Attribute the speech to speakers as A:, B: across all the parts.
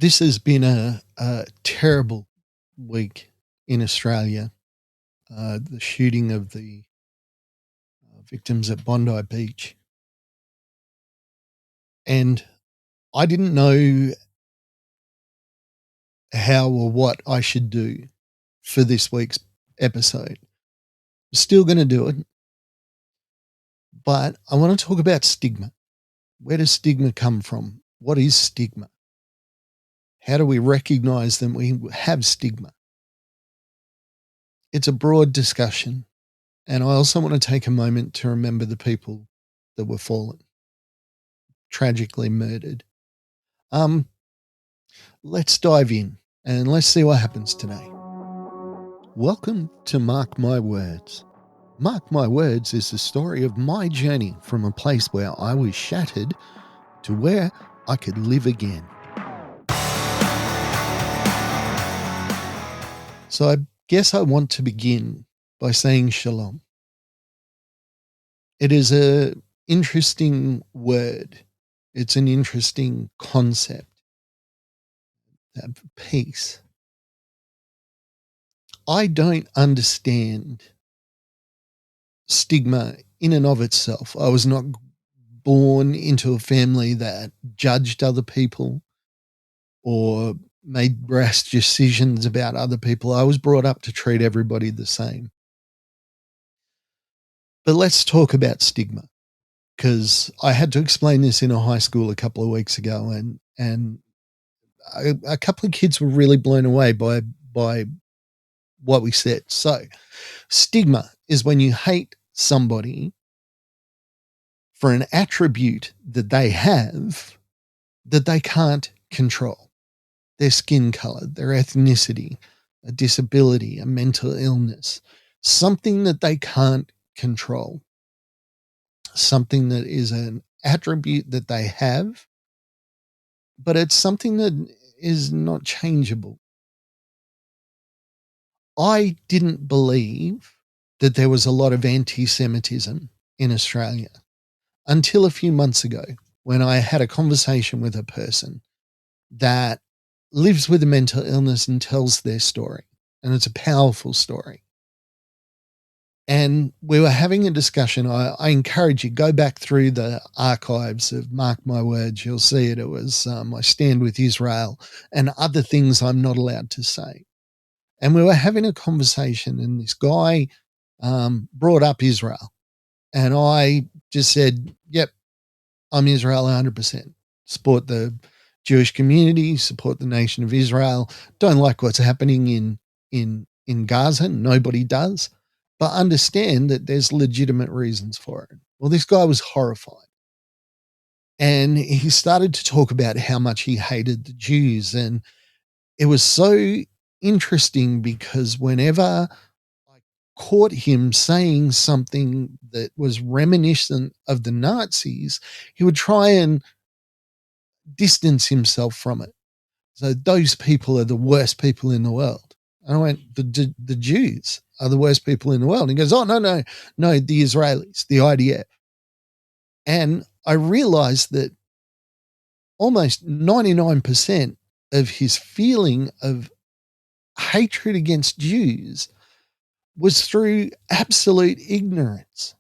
A: This has been a terrible week in Australia. The shooting of the victims at Bondi Beach. And I didn't know how or what I should do for this week's episode. Still going to do it. But I want to talk about stigma. Where does stigma come from? What is stigma? How do we recognize that we have stigma? It's a broad discussion. And I also want to take a moment to remember the people that were fallen, tragically murdered. Let's dive in and let's see what happens today. Welcome to Mark My Words. Mark My Words is the story of my journey from a place where I was shattered to where I could live again. So I guess I want to begin by saying shalom. It is an interesting word. It's an interesting concept. Peace. I don't understand stigma in and of itself. I was not born into a family that judged other people or made rash decisions about other people. I was brought up to treat everybody the same. But let's talk about stigma, because I had to explain this in a high school a couple of weeks ago, and a couple of kids were really blown away by what we said. So stigma is when you hate somebody for an attribute that they have that they can't control. Their skin color, their ethnicity, a disability, a mental illness, something that they can't control, something that is an attribute that they have, but it's something that is not changeable. I didn't believe that there was a lot of anti-Semitism in Australia until a few months ago when I had a conversation with a person that lives with a mental illness and tells their story. And it's a powerful story. And we were having a discussion. I encourage you, go back through the archives of Mark My Words. You'll see it. It was I Stand With Israel and other things I'm not allowed to say. And we were having a conversation, and this guy brought up Israel. And I just said, yep, I'm Israel 100%. Support the Jewish community, support the nation of Israel. Don't like what's happening in Gaza. Nobody does. But understand that there's legitimate reasons for it. Well, this guy was horrified. And he started to talk about how much he hated the Jews. And it was so interesting because whenever I caught him saying something that was reminiscent of the Nazis, he would try and distance himself from it. So those people are the worst people in the world. And I went, the Jews are the worst people in the world. And he goes, oh, no, the Israelis, the IDF. And I realized that almost 99% of his feeling of hatred against Jews was through absolute ignorance.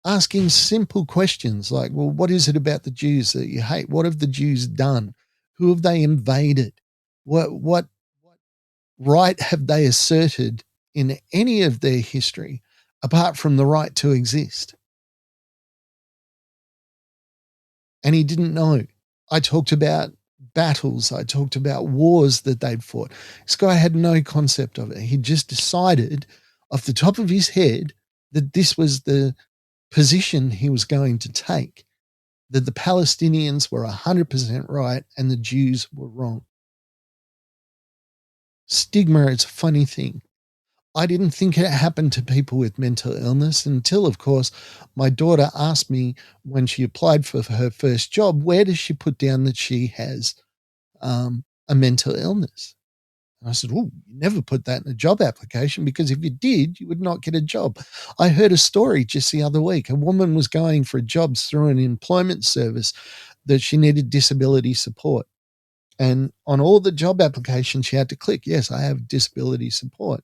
A: Asking simple questions like, well, what is it about the Jews that you hate? What have the Jews done? Who have they invaded? What right have they asserted in any of their history apart from the right to exist? And he didn't know. I talked about battles. I talked about wars that they'd fought. This guy had no concept of it. He just decided off the top of his head that this was the position he was going to take, that the Palestinians were 100% right and the Jews were wrong. Stigma is a funny thing. I didn't think it happened to people with mental illness until, of course, my daughter asked me when she applied for her first job, where does she put down that she has a mental illness? And I said, oh, you never put that in a job application, because if you did, you would not get a job. I heard a story just the other week. A woman was going for jobs through an employment service that she needed disability support. And on all the job applications, she had to click, yes, I have disability support.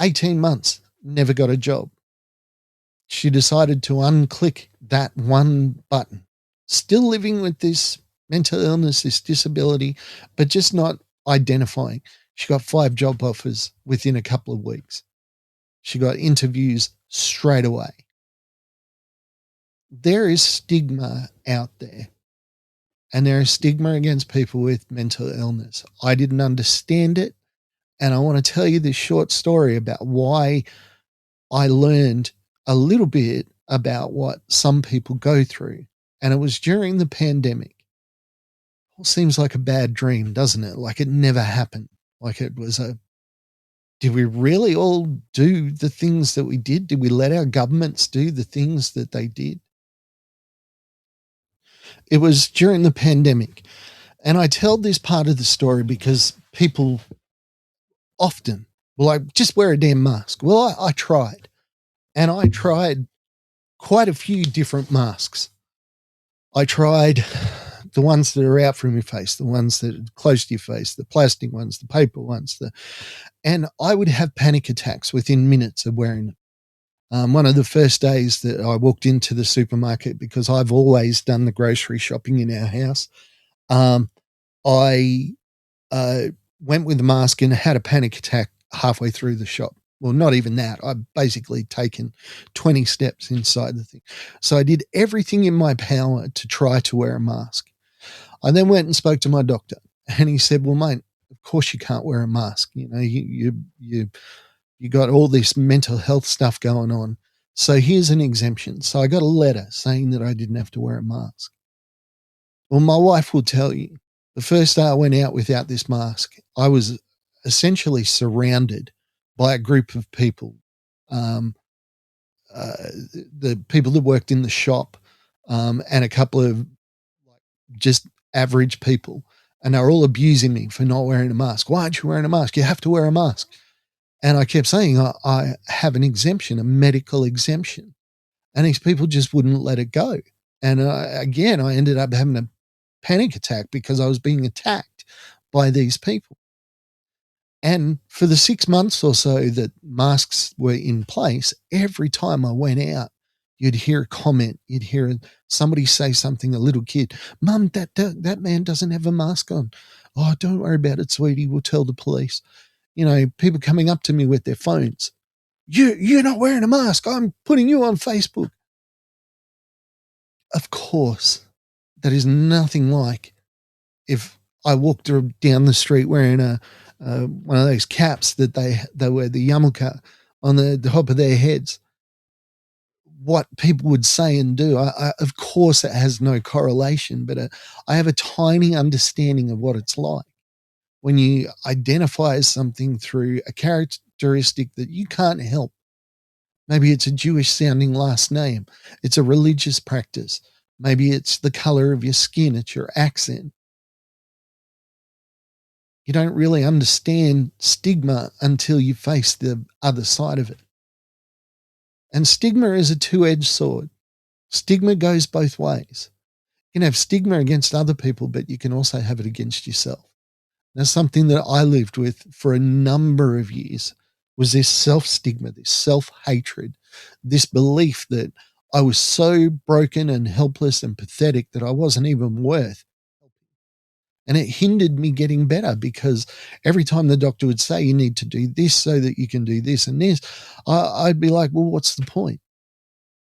A: 18 months, never got a job. She decided to unclick that one button. Still living with this mental illness, this disability, but just not identifying. She got 5 job offers within a couple of weeks. She got interviews straight away. There is stigma out there, and there is stigma against people with mental illness. I didn't understand it, and I want to tell you this short story about why I learned a little bit about what some people go through. And it was during the pandemic. It seems like a bad dream, doesn't it? Like it never happened. Like it was did we really all do the things that we did? Did we let our governments do the things that they did? It was during the pandemic. And I tell this part of the story because people often will like, just wear a damn mask. Well, I tried. And I tried quite a few different masks. I tried the ones that are out from your face, the ones that are close to your face, the plastic ones, the paper ones, and I would have panic attacks within minutes of wearing them. One of the first days that I walked into the supermarket, because I've always done the grocery shopping in our house, I went with the mask and had a panic attack halfway through the shop. Well, not even that. I've basically taken 20 steps inside the thing. So I did everything in my power to try to wear a mask. I then went and spoke to my doctor, and he said, well, mate, of course you can't wear a mask. You know, you got all this mental health stuff going on. So here's an exemption. So I got a letter saying that I didn't have to wear a mask. Well, my wife will tell you, the first day I went out without this mask, I was essentially surrounded by a group of people, um, the people that worked in the shop, and a couple of just average people. And they were all abusing me for not wearing a mask. Why aren't you wearing a mask? You have to wear a mask. And I kept saying, I have an exemption, a medical exemption. And these people just wouldn't let it go. And again, I ended up having a panic attack because I was being attacked by these people. And for the 6 months or so that masks were in place, every time I went out, you'd hear a comment, you'd hear somebody say something, a little kid, Mum, that man doesn't have a mask on. Oh, don't worry about it, sweetie. We'll tell the police. You know, people coming up to me with their phones. You're not wearing a mask. I'm putting you on Facebook. Of course, that is nothing like if I walked down the street wearing one of those caps that they wear, the yarmulke on the top of their heads. What people would say and do, of course, it has no correlation, but I have a tiny understanding of what it's like when you identify as something through a characteristic that you can't help. Maybe it's a Jewish sounding last name. It's a religious practice. Maybe it's the color of your skin. It's your accent. You don't really understand stigma until you face the other side of it. And stigma is a two-edged sword. Stigma goes both ways. You can have stigma against other people, but you can also have it against yourself. Now, something that I lived with for a number of years was this self-stigma, this self-hatred, this belief that I was so broken and helpless and pathetic that I wasn't even worth. And it hindered me getting better because every time the doctor would say, you need to do this so that you can do this and this, I'd be like, well, what's the point?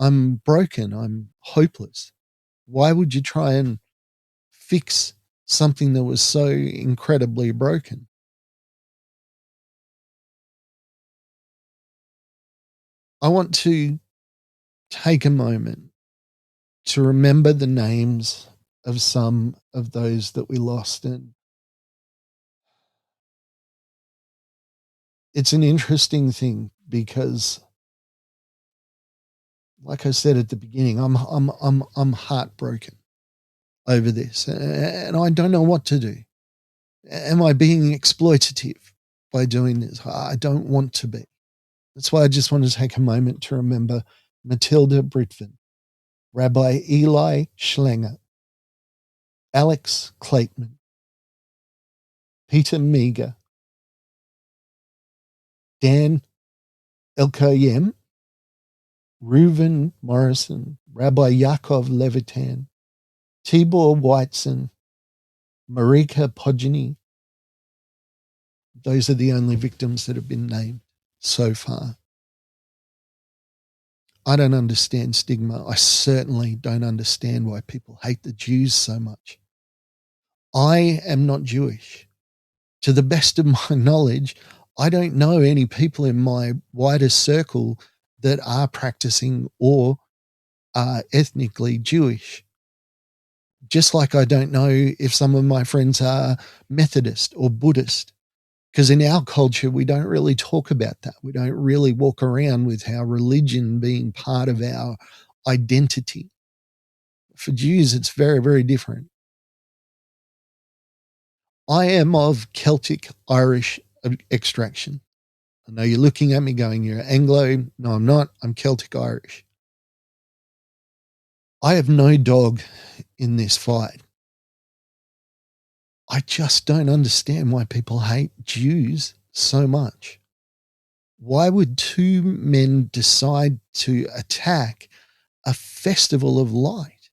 A: I'm broken. I'm hopeless. Why would you try and fix something that was so incredibly broken? I want to take a moment to remember the names of some of those that we lost. And it's an interesting thing because, like I said at the beginning, I'm heartbroken over this, and I don't know what to do. Am I being exploitative by doing this? I don't want to be. That's why I just want to take a moment to remember Matilda Britvin, Rabbi Eli Schlenger, Alex Clayton, Peter Meager, Dan Elkoyem, Reuven Morrison, Rabbi Yaakov Levitan, Tibor Weitzen, Marika Podgeny. Those are the only victims that have been named so far. I don't understand stigma. I certainly don't understand why people hate the Jews so much. I am not Jewish. To the best of my knowledge, I don't know any people in my wider circle that are practicing or are ethnically Jewish. Just like I don't know if some of my friends are Methodist or Buddhist. Because in our culture, we don't really talk about that. We don't really walk around with our religion being part of our identity. For Jews, it's very, very different. I am of Celtic Irish extraction. I know you're looking at me going, you're Anglo. No, I'm not. I'm Celtic Irish. I have no dog in this fight. I just don't understand why people hate Jews so much. Why would two men decide to attack a festival of light?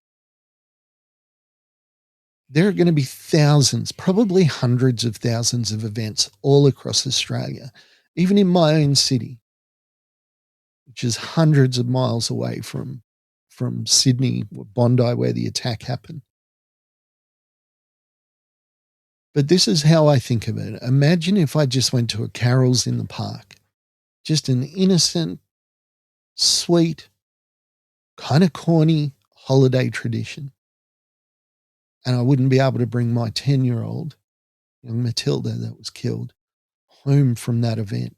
A: There are going to be thousands, probably hundreds of thousands of events all across Australia, even in my own city, which is hundreds of miles away from Sydney, Bondi, where the attack happened. But this is how I think of it. Imagine if I just went to a Carol's in the park, just an innocent, sweet, kind of corny holiday tradition. And I wouldn't be able to bring my 10-year-old, young Matilda that was killed, home from that event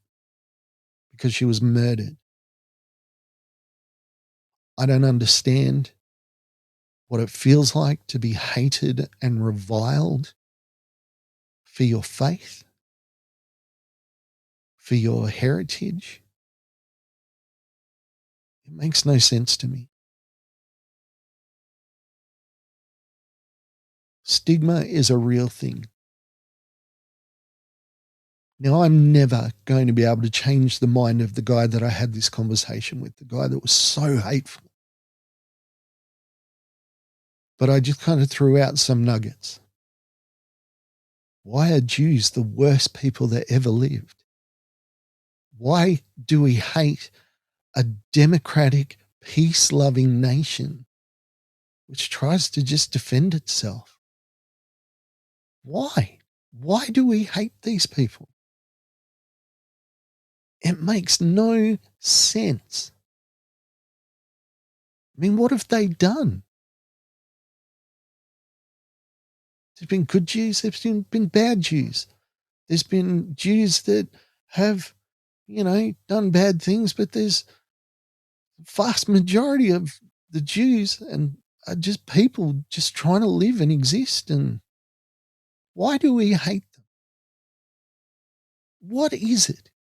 A: because she was murdered. I don't understand what it feels like to be hated and reviled for your faith, for your heritage. It makes no sense to me. Stigma is a real thing. Now, I'm never going to be able to change the mind of the guy that I had this conversation with, the guy that was so hateful. But I just kind of threw out some nuggets. Why are Jews the worst people that ever lived? Why do we hate a democratic, peace-loving nation which tries to just defend itself? Why? Why do we hate these people? It makes no sense. I mean, what have they done? There's been good Jews, there's been bad Jews. There's been Jews that have, done bad things, but there's vast majority of the Jews and are just people just trying to live and exist. And why do we hate them? What is it?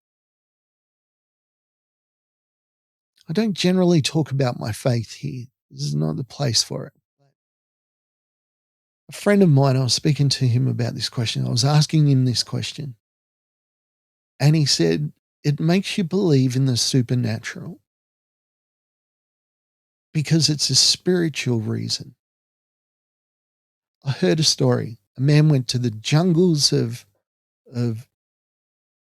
A: I don't generally talk about my faith here. This is not the place for it. A friend of mine, I was speaking to him about this question. I was asking him this question. And he said, it makes you believe in the supernatural because it's a spiritual reason. I heard a story. A man went to the jungles of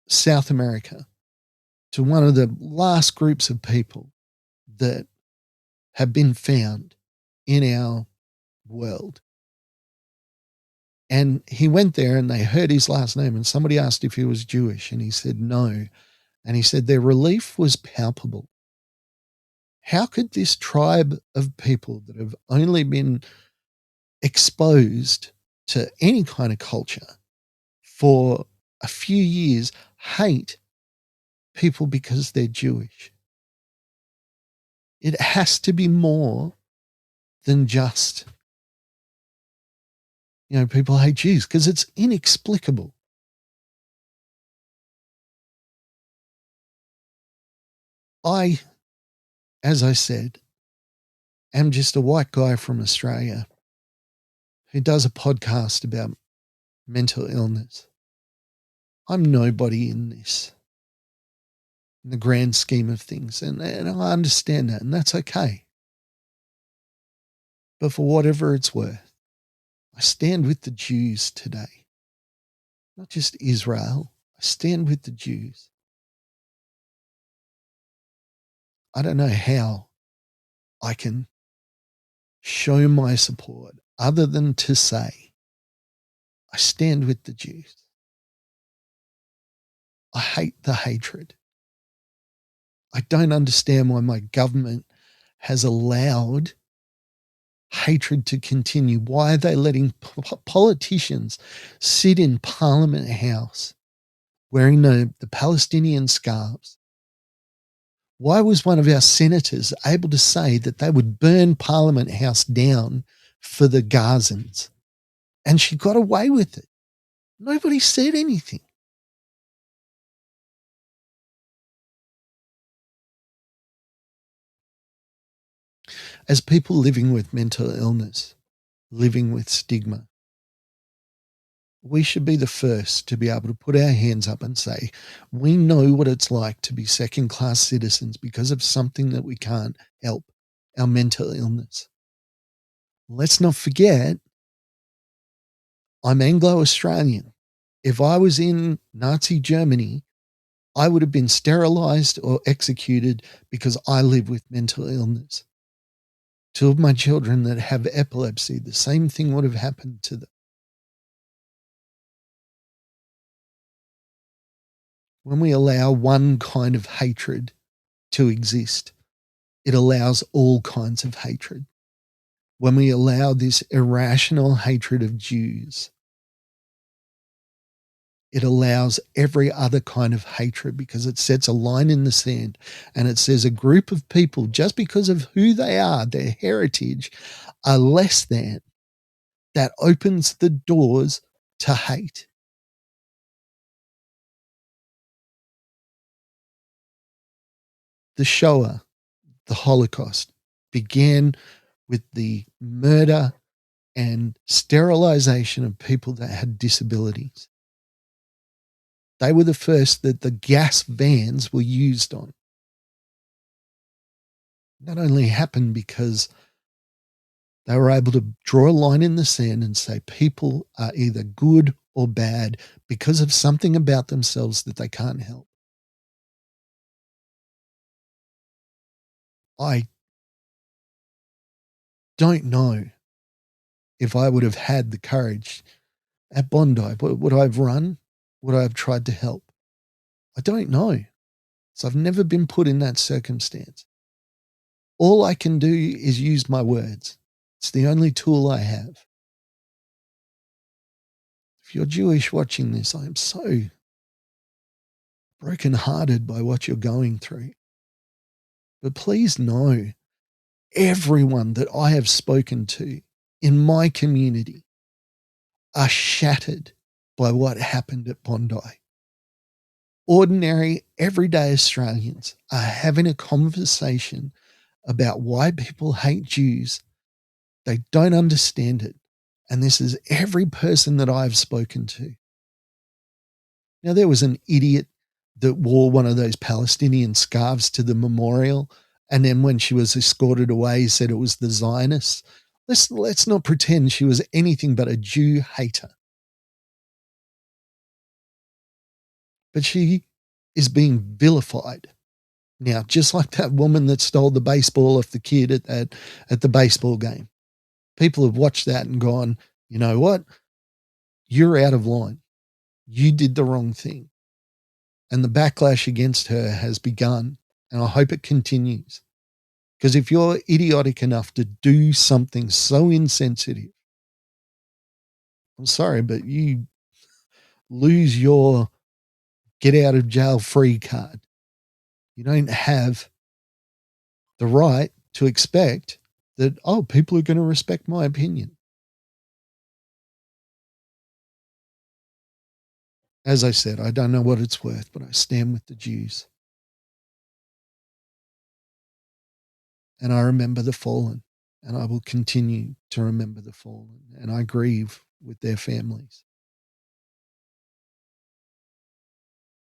A: South America, to one of the last groups of people that have been found in our world. And he went there and they heard his last name and somebody asked if he was Jewish and he said no. And he said their relief was palpable. How could this tribe of people that have only been exposed to any kind of culture for a few years hate people because they're Jewish? It has to be more than just, people hate Jews because it's inexplicable. I, as I said, am just a white guy from Australia who does a podcast about mental illness. I'm nobody in this, in the grand scheme of things, and I understand that, and that's okay. But for whatever it's worth, I stand with the Jews today, not just Israel. I stand with the Jews. I don't know how I can show my support other than to say, I stand with the Jews. I hate the hatred. I don't understand why my government has allowed hatred to continue. Why are they letting politicians sit in Parliament House wearing the Palestinian scarves? Why was one of our senators able to say that they would burn Parliament House down for the Gazans? And she got away with it. Nobody said anything. As people living with mental illness, living with stigma, we should be the first to be able to put our hands up and say, we know what it's like to be second class citizens because of something that we can't help, our mental illness. Let's not forget, I'm Anglo-Australian. If I was in Nazi Germany, I would have been sterilized or executed because I live with mental illness. Two of my children that have epilepsy, the same thing would have happened to them. When we allow one kind of hatred to exist, it allows all kinds of hatred. When we allow this irrational hatred of Jews, it allows every other kind of hatred because it sets a line in the sand and it says a group of people, just because of who they are, their heritage, are less than. That opens the doors to hate. The Shoah, the Holocaust, began with the murder and sterilization of people that had disabilities. They were the first that the gas vans were used on. That only happened because they were able to draw a line in the sand and say people are either good or bad because of something about themselves that they can't help. I don't know if I would have had the courage at Bondi. Would I have run? Would I have tried to help? I don't know. So I've never been put in that circumstance. All I can do is use my words. It's the only tool I have. If you're Jewish watching this, I am so brokenhearted by what you're going through. But please know, everyone that I have spoken to in my community are shattered by what happened at Bondi. Ordinary, everyday Australians are having a conversation about why people hate Jews. They don't understand it. And this is every person that I've spoken to. Now, there was an idiot that wore one of those Palestinian scarves to the memorial. And then when she was escorted away, he said it was the Zionists. Let's not pretend she was anything but a Jew hater. But she is being vilified now, just like that woman that stole the baseball off the kid at the baseball game. People have watched that and gone, you know what? You're out of line. You did the wrong thing. And the backlash against her has begun, and I hope it continues. Because if you're idiotic enough to do something so insensitive, I'm sorry, but you lose your get out of jail free card. You don't have the right to expect that, oh, people are going to respect my opinion. As I said, I don't know what it's worth, but I stand with the Jews. And I remember the fallen. and I will continue to remember the fallen, and I grieve with their families.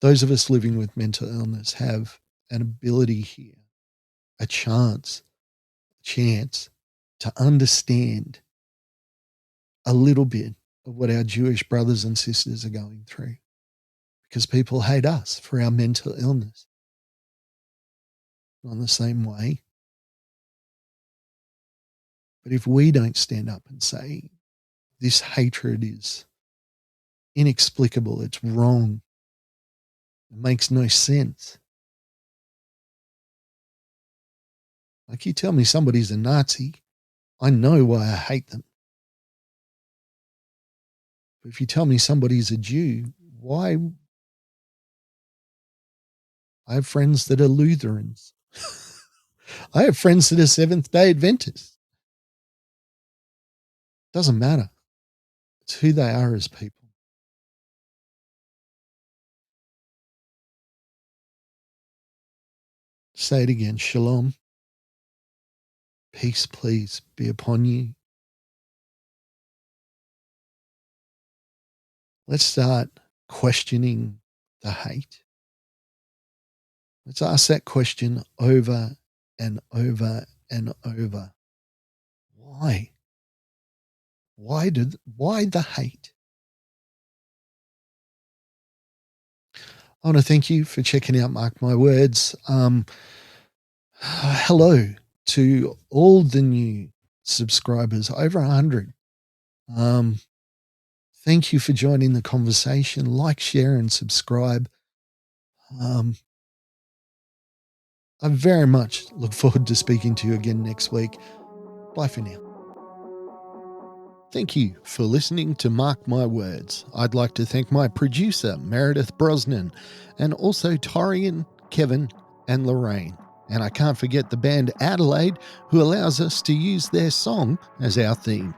A: Those of us living with mental illness have an ability here, a chance to understand a little bit of what our Jewish brothers and sisters are going through, because people hate us for our mental illness. Not in the same way. But if we don't stand up and say, this hatred is inexplicable, it's wrong, it makes no sense. Like, you tell me somebody's a Nazi, I know why I hate them. But if you tell me somebody's a Jew, why? I have friends that are Lutherans. I have friends that are Seventh-day Adventists. Doesn't matter. It's who they are as people. Say it again. Shalom. Peace, please, be upon you. Let's start questioning the hate. Let's ask that question over and over and over. Why? Why the hate? I want to thank you for checking out Mark My Words. Hello to all the new subscribers, over 100. Thank you for joining the conversation. Like, share, and subscribe. I very much look forward to speaking to you again next week. Bye for now. Thank you for listening to Mark My Words. I'd like to thank my producer, Meredith Brosnan, and also Torian, Kevin, and Lorraine. And I can't forget the band Adelaide, who allows us to use their song as our theme.